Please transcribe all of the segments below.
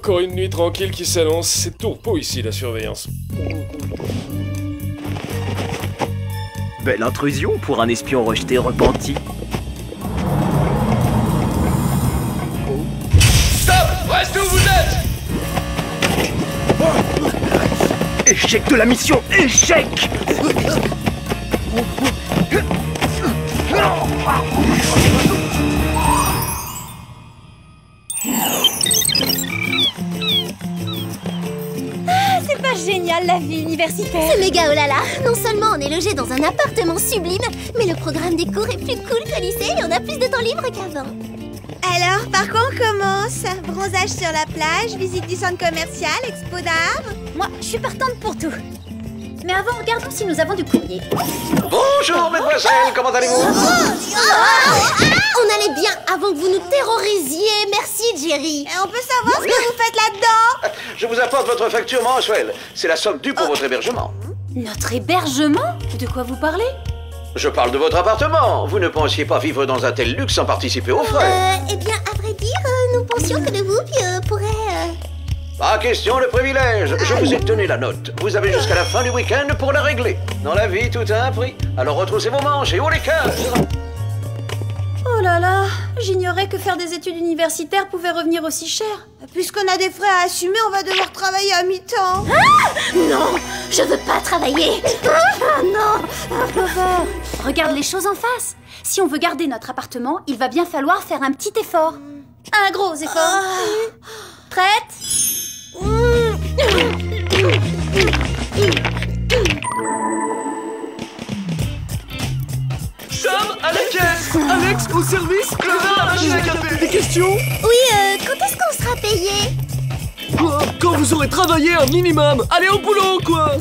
Encore une nuit tranquille qui s'annonce. C'est tourpeau ici, la surveillance. Belle intrusion pour un espion rejeté repenti. Stop! Restez où vous êtes! Échec de la mission! Échec! C'est pas génial la vie universitaire. C'est méga oh là là. Non seulement on est logé dans un appartement sublime, mais le programme des cours est plus cool qu'au lycée et on a plus de temps libre qu'avant. Alors, par quoi on commence? Bronzage sur la plage, visite du centre commercial, expo d'art? Moi, je suis partante pour tout. Mais avant, regardons si nous avons du courrier. Bonjour, mesdemoiselles, comment allez-vous? On allait bien avant que vous nous terrorisiez. Merci, Jerry. Et on peut savoir ce que vous faites là-dedans? Je vous apporte votre facture mensuelle. C'est la somme due pour votre hébergement. Notre hébergement? De quoi vous parlez? Je parle de votre appartement. Vous ne pensiez pas vivre dans un tel luxe sans participer aux frais. Eh bien, à vrai dire, nous pensions que le groupe pourrait... Pas question de privilège. Je vous ai donné la note. Vous avez jusqu'à la fin du week-end pour la régler. Dans la vie, tout a un prix. Alors retroussez vos manches et haut les cœurs. Oh là là, j'ignorais que faire des études universitaires pouvait revenir aussi cher. Puisqu'on a des frais à assumer, on va devoir travailler à mi-temps. Non, je veux pas travailler. Non. Clover, regarde les choses en face. Si on veut garder notre appartement, il va bien falloir faire un petit effort. Un gros effort. Prête? Sam, à la caisse! Alex, au service! Clover, à la machine à café! Des questions? Oui, quand est-ce qu'on sera payé? Quoi? Quand vous aurez travaillé un minimum! Allez au boulot, quoi!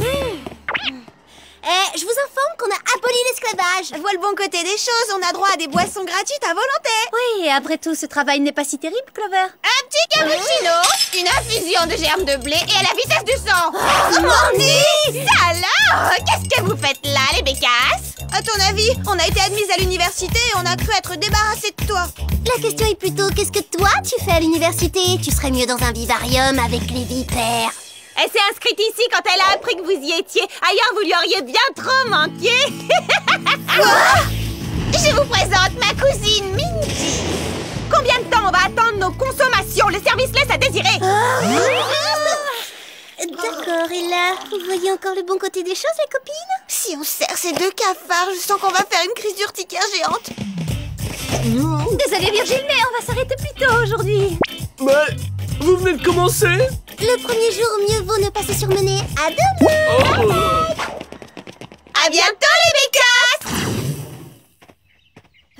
Je vous informe qu'on a aboli l'esclavage. Vois le bon côté des choses, on a droit à des boissons gratuites à volonté. Oui, et après tout, ce travail n'est pas si terrible, Clover. Un petit cappuccino, une infusion de germes de blé et à la vitesse du sang. Morny! Alors, qu'est-ce que vous faites là, les bécasses? À ton avis, on a été admise à l'université et on a cru être débarrassé de toi. La question est plutôt, qu'est-ce que toi tu fais à l'université? Tu serais mieux dans un vivarium avec les vipères. Elle s'est inscrite ici quand elle a appris que vous y étiez. Ailleurs, vous lui auriez bien trop manqué. Je vous présente ma cousine Mindy. Combien de temps on va attendre nos consommations? Le service laisse à désirer. D'accord, et là, vous voyez encore le bon côté des choses, les copines? Si on serre ces deux cafards, je sens qu'on va faire une crise d'urticaire géante. Désolée Virgile, mais on va s'arrêter plus tôt aujourd'hui. Mais vous venez de commencer? Le premier jour, mieux vaut ne pas se surmener. À demain! À bientôt, les bécasses!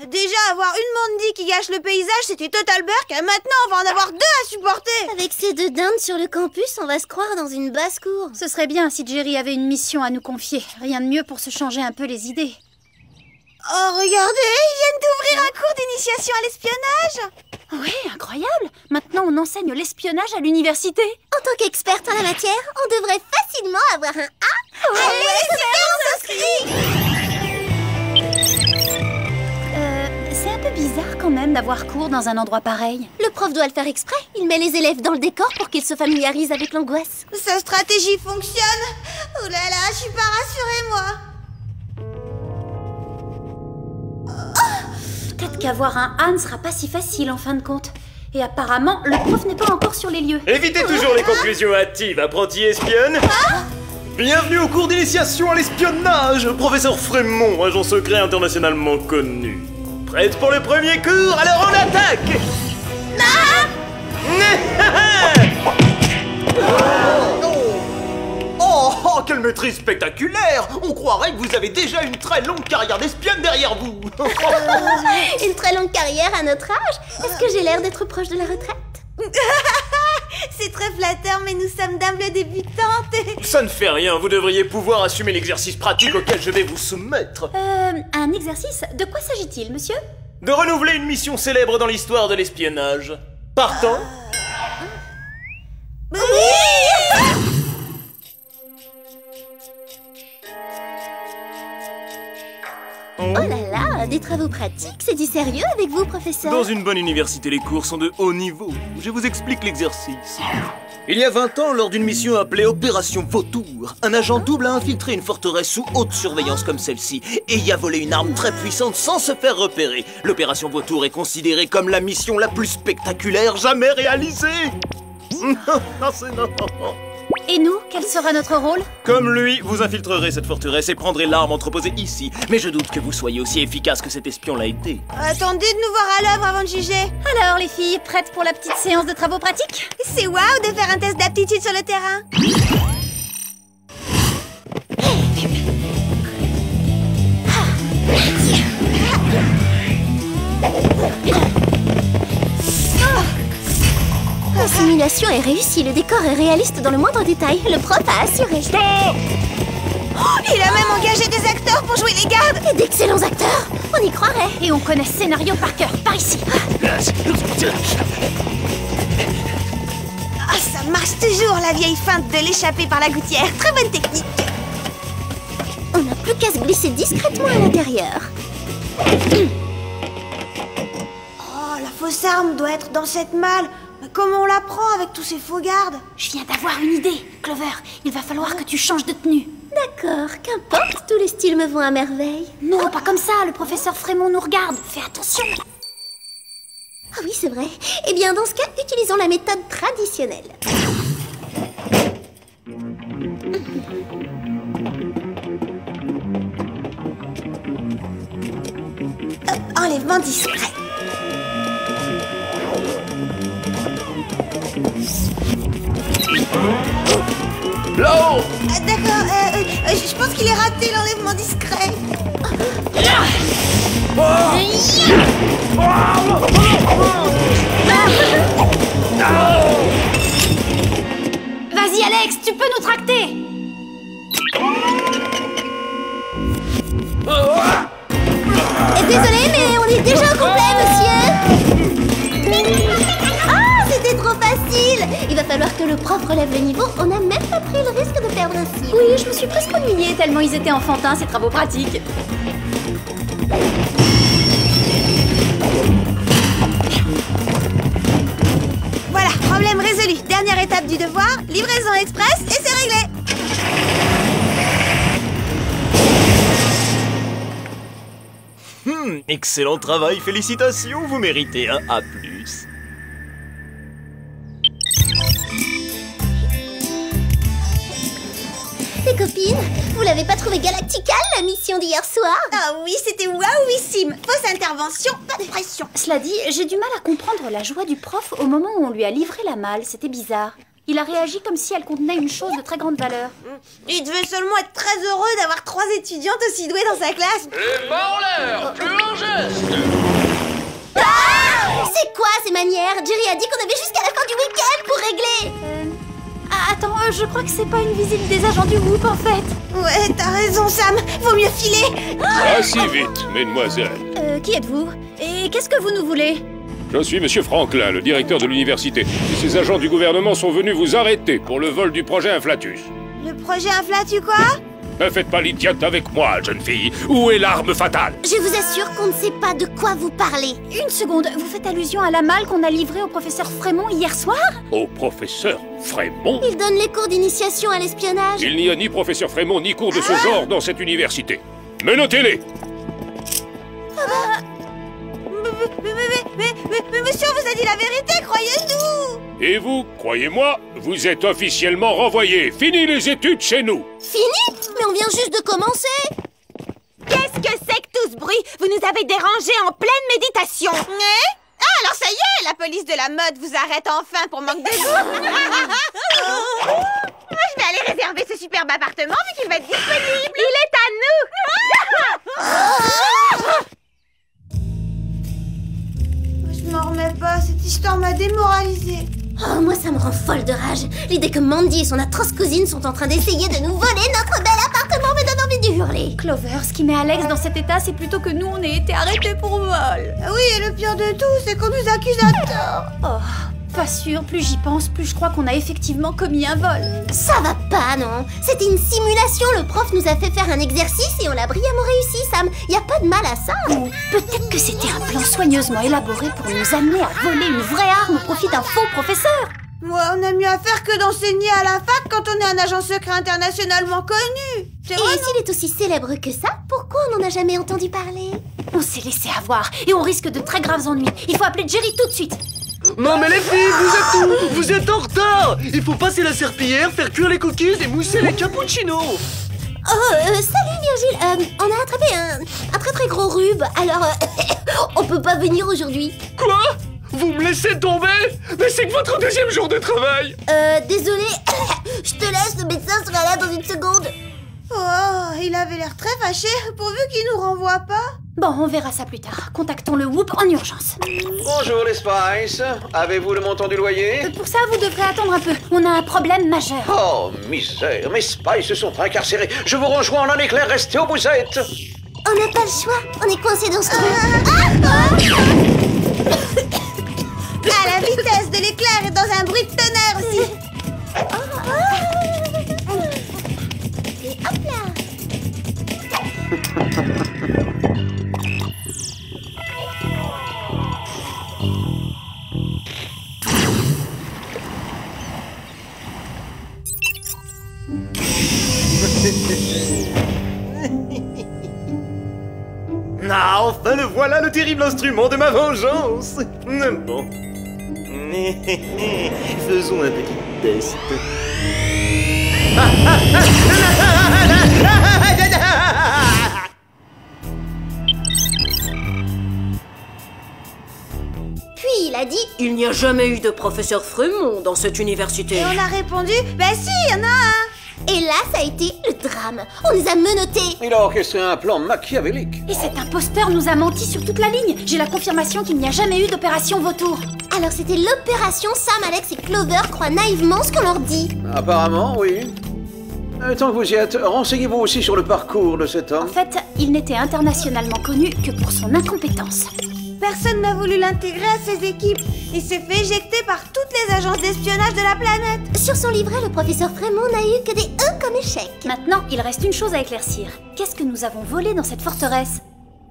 Déjà, avoir une Mandy qui gâche le paysage, c'était total burk. Et maintenant, on va en avoir deux à supporter. Avec ces deux dindes sur le campus, on va se croire dans une basse-cour. Ce serait bien si Jerry avait une mission à nous confier. Rien de mieux pour se changer un peu les idées. Oh, regardez, ils viennent d'ouvrir un cours d'initiation à l'espionnage. Oui, incroyable. Maintenant, on enseigne l'espionnage à l'université. En tant qu'experte en la matière, on devrait facilement avoir un A. Allez, super, on s'inscrit. C'est un peu bizarre quand même d'avoir cours dans un endroit pareil. Le prof doit le faire exprès. Il met les élèves dans le décor pour qu'ils se familiarisent avec l'angoisse. Sa stratégie fonctionne. Oh là là, je suis pas rassurée, moi. Peut-être qu'avoir un A ne sera pas si facile en fin de compte. Et apparemment, le prof n'est pas encore sur les lieux. Évitez toujours les conclusions hâtives, apprenti espionne. Bienvenue au cours d'initiation à l'espionnage, professeur Frémont, agent secret internationalement connu. Prête pour le premier cours? Alors on attaque! Oh, quelle maîtrise spectaculaire! On croirait que vous avez déjà une très longue carrière d'espionne derrière vous. Une très longue carrière à notre âge. Est-ce que j'ai l'air d'être proche de la retraite? C'est très flatteur, mais nous sommes d'humbles débutantes. Ça ne fait rien, vous devriez pouvoir assumer l'exercice pratique auquel je vais vous soumettre. Un exercice? De quoi s'agit-il, monsieur? De renouveler une mission célèbre dans l'histoire de l'espionnage. Partant? Oui! Oh là là, des travaux pratiques, c'est du sérieux avec vous, professeur? Dans une bonne université, les cours sont de haut niveau. Je vous explique l'exercice. Il y a 20 ans, lors d'une mission appelée Opération Vautour, un agent double a infiltré une forteresse sous haute surveillance comme celle-ci et y a volé une arme très puissante sans se faire repérer. L'Opération Vautour est considérée comme la mission la plus spectaculaire jamais réalisée. Non, c'est non. Et nous, quel sera notre rôle? Comme lui, vous infiltrerez cette forteresse et prendrez l'arme entreposée ici. Mais je doute que vous soyez aussi efficace que cet espion l'a été. Attendez de nous voir à l'œuvre avant de juger. Alors, les filles, prêtes pour la petite séance de travaux pratiques? C'est waouh de faire un test d'aptitude sur le terrain. La simulation est réussie, le décor est réaliste dans le moindre détail. Le prof a assuré. Stop! Oh, il a même engagé des acteurs pour jouer les gardes. Et d'excellents acteurs, on y croirait. Et on connaît ce scénario par cœur, par ici. Ah, ça marche toujours, la vieille feinte de l'échapper par la gouttière. Très bonne technique. On n'a plus qu'à se glisser discrètement à l'intérieur. Oh, la fausse arme doit être dans cette malle. Mais comment on la prend avec tous ces faux gardes? Je viens d'avoir une idée, Clover. Il va falloir que tu changes de tenue. D'accord, qu'importe, tous les styles me vont à merveille. Non, pas comme ça, le professeur Frémont nous regarde. Fais attention. Ah oui, c'est vrai. Eh bien, dans ce cas, utilisons la méthode traditionnelle. Enlèvement discret. Là-haut! D'accord, je pense qu'il est raté l'enlèvement discret. Vas-y, Alex, tu peux nous tracter. Désolé, mais on est déjà au complet, monsieur. Ah, c'était trop facile. Il va falloir que le prof relève le niveau. On n'a même pas pris le risque de perdre un cil. Oui, je me suis presque ennuyée tellement ils étaient enfantins, ces travaux pratiques. Voilà, problème résolu. Dernière étape du devoir, livraison express et c'est réglé. Excellent travail, félicitations, vous méritez un A+. Les copines, vous l'avez pas trouvé galacticale, la mission d'hier soir? Ah oui, c'était waouissime. Fausse intervention, pas de pression. Cela dit, j'ai du mal à comprendre la joie du prof au moment où on lui a livré la malle. C'était bizarre. Il a réagi comme si elle contenait une chose de très grande valeur. Il devait seulement être très heureux d'avoir 3 étudiantes aussi douées dans sa classe. Et pas en l'air! Plus en geste! Ah, c'est quoi ces manières? Jerry a dit qu'on avait jusqu'à la fin du week-end pour régler. Ah, attends, je crois que c'est pas une visite des agents du Whoop en fait. Ouais, t'as raison, Sam. Vaut mieux filer. Pas si vite, mesdemoiselles. Qui êtes-vous? Et qu'est-ce que vous nous voulez? Je suis Monsieur Franklin, le directeur de l'université. Et ces agents du gouvernement sont venus vous arrêter pour le vol du projet Inflatus. Le projet Inflatu quoi? Ne faites pas l'idiote avec moi, jeune fille. Où est l'arme fatale? Je vous assure qu'on ne sait pas de quoi vous parlez. Une seconde, vous faites allusion à la malle qu'on a livrée au professeur Frémont hier soir? Au professeur Frémont? Il donne les cours d'initiation à l'espionnage. Il n'y a ni professeur Frémont ni cours de ce genre dans cette université. Menotez-les! Mais monsieur vous a dit la vérité, croyez-nous. Et vous, croyez-moi, vous êtes officiellement renvoyés. Fini les études chez nous. Fini? Mais on vient juste de commencer. Qu'est-ce que c'est que tout ce bruit? Vous nous avez dérangés en pleine méditation. Ah, alors ça y est, la police de la mode vous arrête enfin pour manque de goût. Je vais aller réserver ce superbe appartement vu qu'il va être disponible. Il est à nous. Je m'en remets pas, cette histoire m'a démoralisée. Oh, moi ça me rend folle de rage. L'idée que Mandy et son atroce cousine sont en train d'essayer de nous voler notre bel appartement me donne envie de hurler. Clover, ce qui met Alex dans cet état, c'est plutôt que nous, on ait été arrêtés pour vol. Oui, et le pire de tout, c'est qu'on nous accuse à tort. Oh, Pas sûr, plus j'y pense, plus je crois qu'on a effectivement commis un vol. Ça va pas, non? C'était une simulation, le prof nous a fait faire un exercice et on l'a brillamment réussi, Sam. Y a pas de mal à ça. Peut-être que c'était un plan soigneusement élaboré pour nous amener à voler une vraie arme au profit d'un faux professeur. Ouais, on a mieux à faire que d'enseigner à la fac quand on est un agent secret internationalement connu. C'est vrai, Et s'il est aussi célèbre que ça, pourquoi on n'en a jamais entendu parler? On s'est laissé avoir et on risque de très graves ennuis. Il faut appeler Jerry tout de suite. Non mais les filles, vous êtes où? Vous êtes en retard. Il faut passer la serpillière, faire cuire les cookies et mousser les cappuccinos. Oh, salut Virgile, on a attrapé un très très gros rhume, alors on peut pas venir aujourd'hui. Quoi? Vous me laissez tomber? Mais c'est que votre deuxième jour de travail. Désolé, je te laisse, le médecin sera là dans une seconde. Oh, il avait l'air très fâché, pourvu qu'il nous renvoie pas. Bon, on verra ça plus tard. Contactons le Whoop en urgence. Bonjour les Spice. Avez-vous le montant du loyer? Pour ça, vous devrez attendre un peu. On a un problème majeur. Oh, misère, mes Spice se sont incarcérés. Je vous rejoins en un éclair, restez où vous êtes. On n'a pas le choix, on est coincé dans ce trou. À la vitesse de l'éclair et dans un bruit de tonnerre aussi. Et hop là. Ah, enfin le voilà, le terrible instrument de ma vengeance. Bon. Faisons un petit test. Puis il a dit... Il n'y a jamais eu de professeur Frémont dans cette université. Et on a répondu, bah si, il y en a un. Et là, ça a été le drame. On les a menottés. Il a orchestré un plan machiavélique. Et cet imposteur nous a menti sur toute la ligne. J'ai la confirmation qu'il n'y a jamais eu d'opération vautour. Alors c'était l'opération Sam, Alex et Clover croient naïvement ce qu'on leur dit. Apparemment, oui. Tant que vous y êtes, renseignez-vous aussi sur le parcours de cet En homme. fait, il n'était internationalement connu que pour son incompétence. Personne n'a voulu l'intégrer à ses équipes. Il s'est fait éjecter par toutes les agences d'espionnage de la planète. Sur son livret, le professeur Frémont n'a eu que des E comme échec. Maintenant, il reste une chose à éclaircir. Qu'est-ce que nous avons volé dans cette forteresse?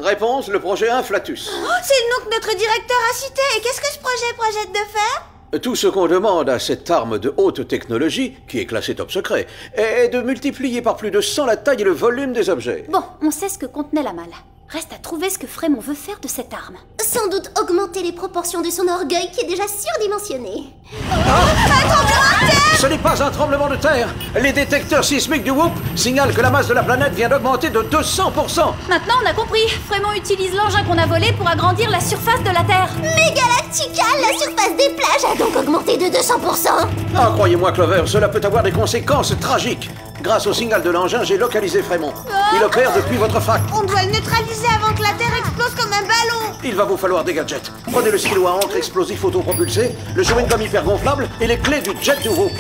Réponse, le projet Inflatus. Oh, c'est le nom que notre directeur a cité. Et qu'est-ce que ce projet projette de faire? Tout ce qu'on demande à cette arme de haute technologie, qui est classée top secret, est de multiplier par plus de 100 la taille et le volume des objets. Bon, on sait ce que contenait la malle. Reste à trouver ce que Frémont veut faire de cette arme. Sans doute augmenter les proportions de son orgueil qui est déjà surdimensionné. Ce n'est pas un tremblement de terre. Les détecteurs sismiques du Whoop signalent que la masse de la planète vient d'augmenter de 200%. Maintenant, on a compris. Frémont utilise l'engin qu'on a volé pour agrandir la surface de la Terre. Mais Galactical, la surface des plages a donc augmenté de 200%. Ah, croyez-moi, Clover, cela peut avoir des conséquences tragiques. Grâce au signal de l'engin, j'ai localisé Frémont. Il opère depuis votre fac. On doit le neutraliser avant que la Terre explose comme un ballon. Il va vous falloir des gadgets. Prenez le stylo à encre explosif autopropulsé, le chewing-gum hypergonflable et les clés du jet du Whoop.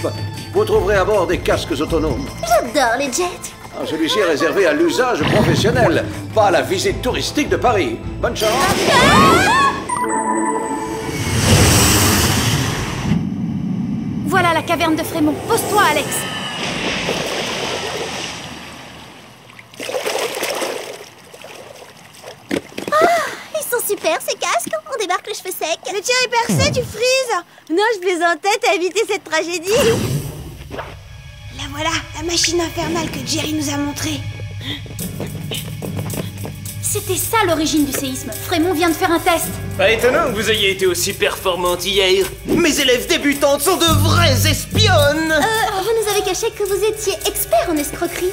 Vous trouverez à bord des casques autonomes. J'adore les jets. Celui-ci est réservé à l'usage professionnel, pas à la visite touristique de Paris. Bonne chance. Voilà la caverne de Frémont. Pose-toi, Alex. Ils sont super ces casques. On débarque les cheveux secs. Le tir est percé, tu frises. Non, je plaisantais, t'as évité cette tragédie. La voilà, la machine infernale que Jerry nous a montrée. C'était ça l'origine du séisme. Frémont vient de faire un test. Pas étonnant que vous ayez été aussi performante hier. Mes élèves débutantes sont de vraies espionnes. Vous nous avez caché que vous étiez expert en escroquerie.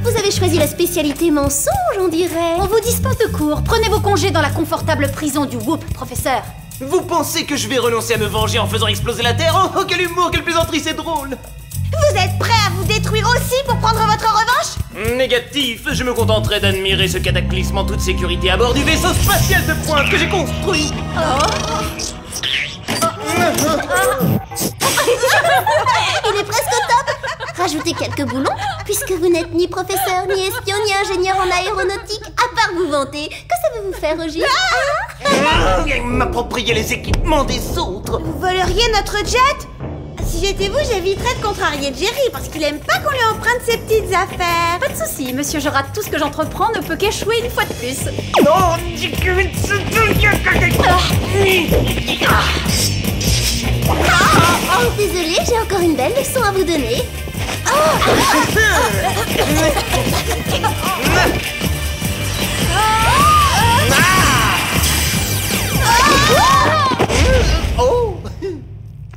Vous avez choisi la spécialité mensonge, on dirait. On vous dispense de cours. Prenez vos congés dans la confortable prison du Whoop, professeur. Vous pensez que je vais renoncer à me venger en faisant exploser la Terre? Oh, quel humour, quelle plaisanterie, c'est drôle. Vous êtes prêts à vous détruire aussi pour prendre votre revanche? Négatif, je me contenterai d'admirer ce cataclysme en toute sécurité à bord du vaisseau spatial de pointe que j'ai construit. Il est presque au top. rajouter quelques boulons, puisque vous n'êtes ni professeur, ni espion, ni ingénieur en aéronautique, à part vous vanter. Que savez-vous faire, Roger? M'approprier les équipements des autres. Vous voleriez notre jet? Si j'étais vous, j'éviterais de contrarier Jerry, parce qu'il aime pas qu'on lui emprunte ses petites affaires. Pas de soucis, monsieur, je rate tout ce que j'entreprends ne peut qu'échouer une fois de plus. Non. Oh, désolée, j'ai encore une belle leçon à vous donner. Oh.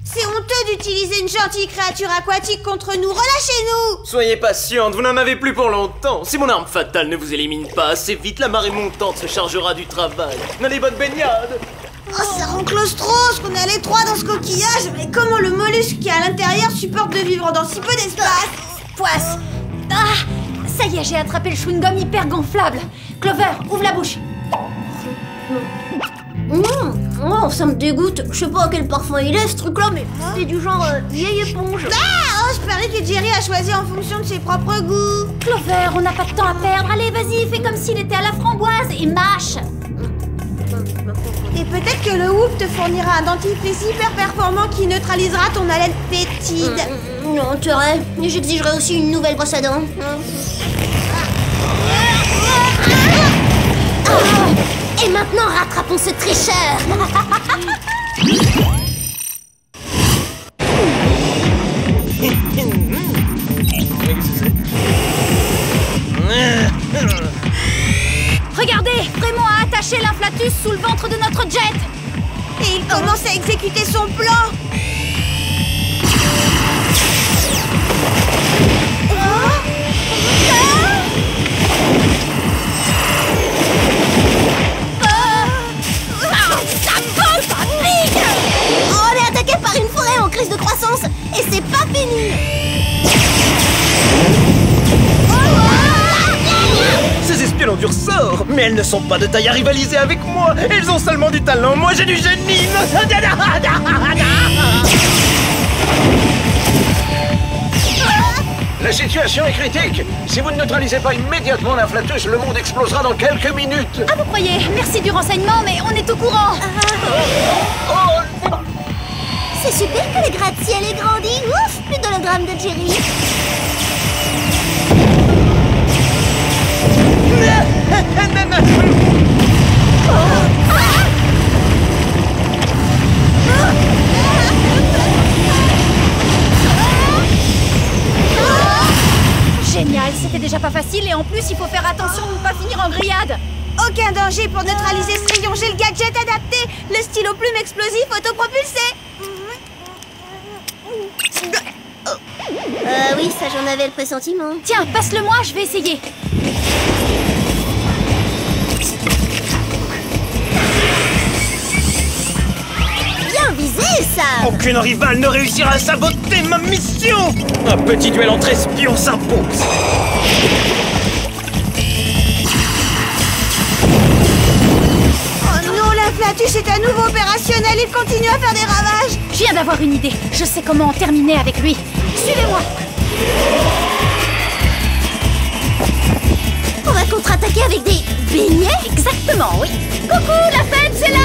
C'est honteux d'utiliser une gentille créature aquatique contre nous. Relâchez-nous! Soyez patiente, vous n'en avez plus pour longtemps. Si mon arme fatale ne vous élimine pas assez vite, la marée montante se chargera du travail. N'allez, bonne baignade! Oh, ça rend claustro, qu'on est à l'étroit dans ce coquillage. Mais comment le mollusque qui est à l'intérieur supporte de vivre dans si peu d'espace? Poisse. Ah, ça y est, j'ai attrapé le chewing-gum hyper gonflable. Clover, ouvre la bouche. Oh, ça me dégoûte. Je sais pas quel parfum il est, ce truc-là, mais c'est du genre vieille éponge. Ah, je parie que Jerry a choisi en fonction de ses propres goûts. Clover, on n'a pas de temps à perdre. Allez, vas-y, fais comme s'il était à la framboise et mâche. Et peut-être que le Whoop te fournira un dentifrice hyper performant qui neutralisera ton haleine fétide. Non, intérêt. Mais j'exigerai aussi une nouvelle brosse à dents. Et maintenant, rattrapons ce tricheur. Regardez, Frémont a attaché l'inflatus sous le ventre de notre jet. Et il commence à exécuter son plan. Oh, on est attaqué par une forêt en crise de croissance. Et c'est pas fini. Ces espionnes ont du ressort, mais elles ne sont pas de taille à rivaliser avec moi. Elles ont seulement du talent, moi j'ai du génie. La situation est critique. Si vous ne neutralisez pas immédiatement l'inflatus, le monde explosera dans quelques minutes. Ah, vous croyez? Merci du renseignement, mais on est au courant. C'est super que le gratte-ciel ait grandi. Ouf, plus d'hologramme de Jerry. Génial, c'était déjà pas facile et en plus il faut faire attention de ne pas finir en grillade. Aucun danger pour neutraliser ce rayon. J'ai le gadget adapté. Le stylo plume explosif autopropulsé. Oui, ça j'en avais le pressentiment. Tiens, passe-le-moi, je vais essayer. Bien visé, ça. Aucune rivale ne réussira à saboter ma mission. Un petit duel entre espions s'impose. Oh non, l'inflatus est à nouveau opérationnel. Il continue à faire des ravages. Je viens d'avoir une idée. Je sais comment en terminer avec lui. Suivez-moi. On va contre-attaquer avec des beignets. Exactement, oui. Coucou, la fête, c'est là.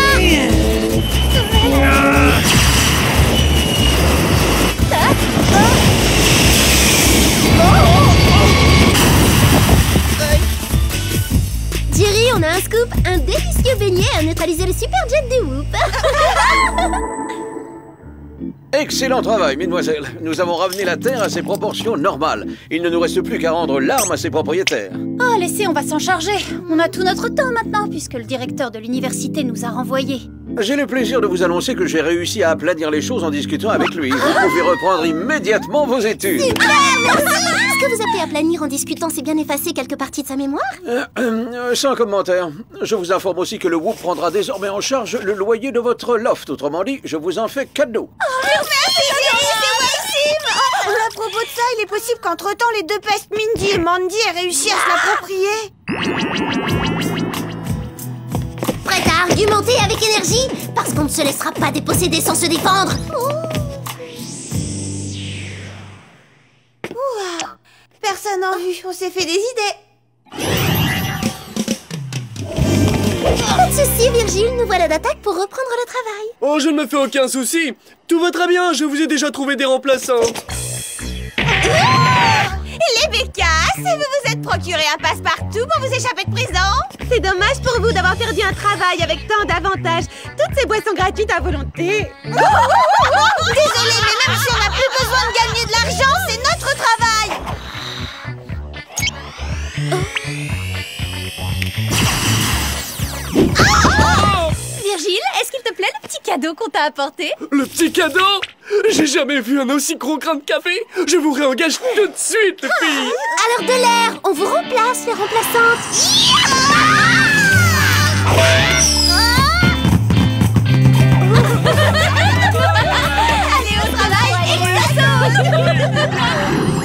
Jerry, on a un scoop. Un délicieux beignet à neutraliser le super jet du Whoop. Excellent travail, mesdemoiselles. Nous avons ramené la Terre à ses proportions normales. Il ne nous reste plus qu'à rendre l'arme à ses propriétaires. Oh, laissez, on va s'en charger. On a tout notre temps maintenant, puisque le directeur de l'université nous a renvoyés. J'ai le plaisir de vous annoncer que j'ai réussi à aplanir les choses en discutant avec lui. Vous pouvez reprendre immédiatement vos études. Super, merci. Ce que vous appelez aplanir en discutant, c'est bien effacer quelques parties de sa mémoire? Sans commentaire. Je vous informe aussi que le Whoop prendra désormais en charge le loyer de votre loft. Autrement dit, je vous en fais cadeau. Merci, Jerry, c'est Maxime. À propos de ça, il est possible qu'entre-temps, les deux pestes Mindy et Mandy aient réussi à se l'approprier. Prête à argumenter avec énergie? Parce qu'on ne se laissera pas déposséder sans se défendre. personne en vue. On s'est fait des idées. Pas de soucis, Virgile, nous voilà d'attaque pour reprendre le travail. Oh, je ne me fais aucun souci. Tout va très bien, je vous ai déjà trouvé des remplaçantes. Les bécasses, vous vous êtes procuré un passe-partout pour vous échapper de prison? C'est dommage pour vous d'avoir perdu un travail avec tant d'avantages. Toutes ces boissons gratuites à volonté. Désolée, mais même si on n'a plus besoin de gagner de l'argent, c'est notre travail. Virgile, est-ce qu'il te plaît le petit cadeau qu'on t'a apporté? Le petit cadeau? J'ai jamais vu un aussi gros grain de café. Je vous réengage tout de suite, les filles. Alors de l'air, on vous remplace, les remplaçantes. Allez au travail et que ça saute.